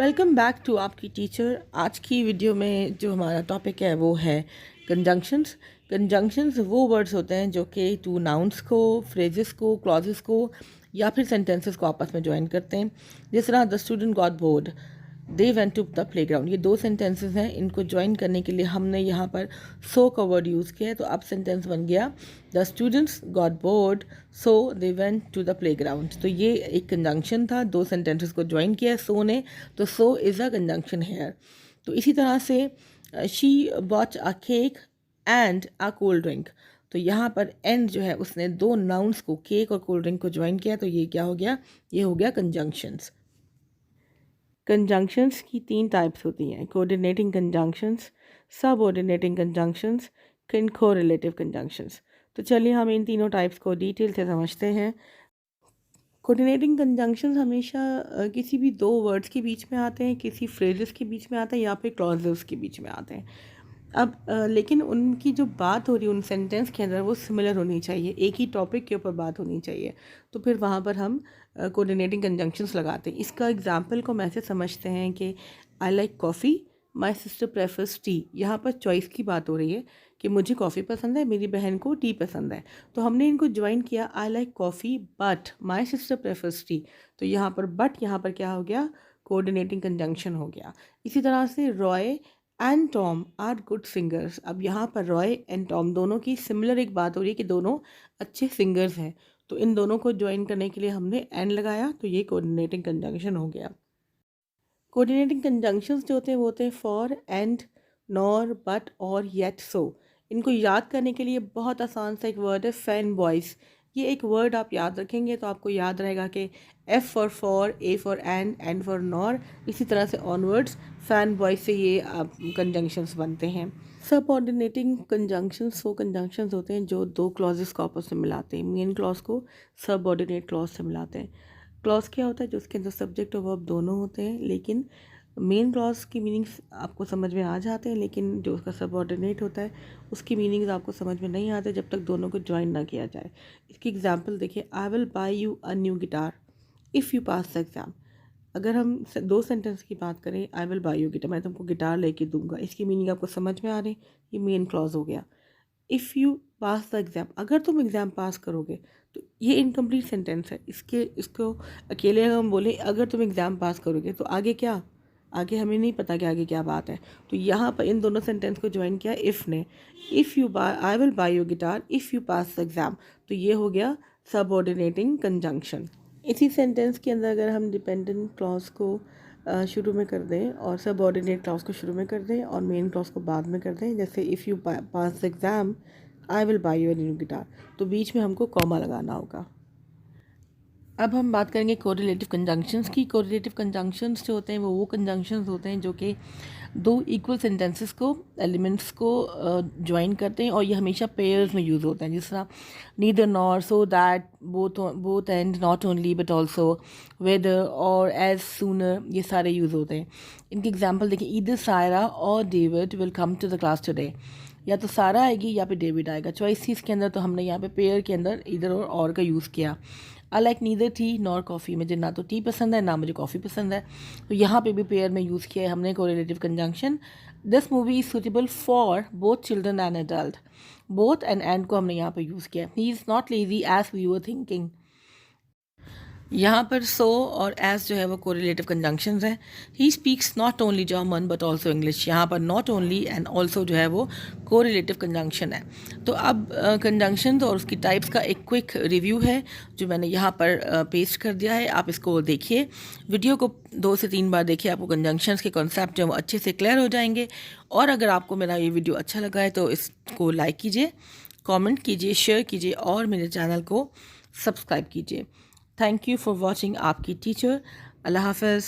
Welcome back to आपकी teacher. आज की वीडियो में जो हमारा टॉपिक है वो है कंजंक्शंस। कंजंक्शंस वो वर्ड्स होते हैं जो कि टू नाउन्स को, फ्रेजेस को, क्लॉजेस को या फिर सेंटेंसेस को आपस में ज्वाइन करते हैं। जिस तरह the student got bored, they went to the playground, ये दो सेंटेंसेस हैं। इनको ज्वाइन करने के लिए हमने यहाँ पर सो का वर्ड यूज़ किया है, तो अब सेंटेंस बन गया the students got bored so they went to the playground. तो ये एक कंजंक्शन था, दो सेंटेंसेस को ज्वाइन किया है सो ने, तो so is a conjunction here. तो इसी तरह से she bought a cake and a cold drink, तो यहाँ पर एंड जो है उसने दो नाउन्स को, केक और कोल्ड ड्रिंक को ज्वाइन किया, तो ये क्या हो गया, ये हो गया कंजंक्शंस। कंजंक्शंस की तीन टाइप्स होती हैं, coordinating conjunctions, subordinating conjunctions, correlative conjunctions. तो चलिए हम इन तीनों टाइप्स को डिटेल से समझते हैं। कोऑर्डिनेटिंग कंजंक्शंस हमेशा किसी भी दो वर्ड्स के बीच में आते हैं, किसी फ्रेजेस के बीच में आते हैं या फिर क्लॉजेस के बीच में आते हैं। अब लेकिन उनकी जो बात हो रही है उन सेंटेंस के अंदर वो सिमिलर होनी चाहिए, एक ही टॉपिक के ऊपर बात होनी चाहिए, तो फिर वहाँ पर हम कोऑर्डिनेटिंग कंजंक्शंस लगाते हैं। इसका एग्जांपल को हम ऐसे समझते हैं कि I like coffee, my sister prefers T. यहाँ पर चॉइस की बात हो रही है कि मुझे कॉफ़ी पसंद है, मेरी बहन को टी पसंद है, तो हमने इनको ज्वाइन किया, I like coffee but my sister prefers T. तो यहाँ पर बट यहाँ पर क्या हो गया, कोऑर्डिनेटिंग कंजंक्शन हो गया। इसी तरह से Roy and Tom are good singers. अब यहाँ पर रॉय एंड टॉम दोनों की सिमिलर एक बात हो रही है कि दोनों अच्छे सिंगर्स हैं, तो इन दोनों को ज्वाइन करने के लिए हमने एंड लगाया, तो ये कोऑर्डिनेटिंग कंजंक्शन हो गया। कोऑर्डिनेटिंग कंजंक्शंस जो होते हैं वो होते हैं फॉर, एंड, नॉर, बट और येट, सो। इनको याद करने के लिए बहुत आसान सा एक वर्ड है फैन बॉयज़। ये एक वर्ड आप याद रखेंगे तो आपको याद रहेगा कि F for, A for and for nor, इसी तरह से ऑनवर्ड्स फैन बॉयज से ये कंजंक्शंस बनते हैं। सब ऑर्डिनेटिंग कंजंक्शंस वो कंजंक्शंस होते हैं जो दो क्लॉजेस को आपस में मिलाते हैं। मेन क्लॉज को सब ऑर्डिनेट क्लॉज से मिलाते हैं। क्लॉज क्या होता है, जो उसके अंदर सब्जेक्ट और वर्ब दोनों होते हैं, लेकिन मेन क्लॉज की मीनिंग्स आपको समझ में आ जाते हैं, लेकिन जो उसका सबऑर्डिनेट होता है उसकी मीनिंग्स आपको समझ में नहीं आते जब तक दोनों को ज्वाइन ना किया जाए। इसकी एग्जांपल देखिए, आई will buy you a new guitar if you pass the exam. अगर हम दो सेंटेंस की बात करें, आई विल बाय यू गिटार, मैं तुमको गिटार लेके दूंगा, इसकी मीनिंग आपको समझ में आ रही, ये मेन क्लॉज हो गया। If you pass the exam, अगर तुम एग्ज़ाम पास करोगे, तो ये इनकम्प्लीट सेंटेंस है। इसको अकेले हम बोले अगर तुम एग्ज़ाम पास करोगे, तो आगे क्या, आगे हमें नहीं पता कि आगे क्या बात है। तो यहाँ पर इन दोनों सेंटेंस को ज्वाइन किया इफ़ ने, if you buy, I will buy you guitar if you pass the exam, तो ये हो गया सबऑर्डिनेटिंग कंजंक्शन। इसी सेंटेंस के अंदर अगर हम डिपेंडेंट क्लॉज को शुरू में कर दें और सबऑर्डिनेट क्लॉज को शुरू में कर दें और मेन क्लॉज को बाद में कर दें, जैसे if you pass the exam I will buy you a new guitar, तो बीच में हमको कॉमा लगाना होगा। अब हम बात करेंगे कोरिलेटिव कंजंक्शंस की। कोरिलेटिव कंजंक्शंस जो होते हैं वो कंजंक्शंस होते हैं जो कि दो इक्वल सेंटेंसेस को, एलिमेंट्स को ज्वाइन करते हैं, और ये हमेशा पेयर्स में यूज़ होते हैं। जिस तरह neither nor, so that, both and, not only but also, whether और एज सूनर, ये सारे यूज़ होते हैं। इनकी एग्जाम्पल देखिए, ईदर सायरा और David will come to the class today. या तो सारा आएगी या फिर डेविड आएगा, चॉइस थी इसके अंदर, तो हमने यहाँ पे पेयर के अंदर इधर और का यूज़ किया। I like neither T nor coffee, मुझे ना तो टी पसंद है ना मुझे कॉफ़ी पसंद है, तो यहाँ पे भी पेयर में यूज़ किया है हमने correlative conjunction. This movie is suitable for both children and adult, both and को हमने यहाँ पे यूज़ किया। He is not lazy as we were thinking, यहाँ पर सो और एज जो है वो कोरिलेटिव कंजंक्शंस हैं। He speaks not only German but also English, यहाँ पर नॉट ओनली एंड ऑल्सो जो है वो कोरिलेटिव कंजंक्शन है। तो अब कंजंक्शंस और उसकी टाइप्स का एक क्विक रिव्यू है जो मैंने यहाँ पर पेस्ट कर दिया है, आप इसको देखिए, वीडियो को 2 से 3 बार देखिए, आपको कंजंक्शंस के कॉन्सेप्ट जो वो अच्छे से क्लियर हो जाएंगे। और अगर आपको मेरा ये वीडियो अच्छा लगा है तो इसको लाइक कीजिए, कमेंट कीजिए, शेयर कीजिए और मेरे चैनल को सब्सक्राइब कीजिए। थैंक यू फॉर वॉचिंग आपकी टीचर। अल्लाह हाफ़िज़।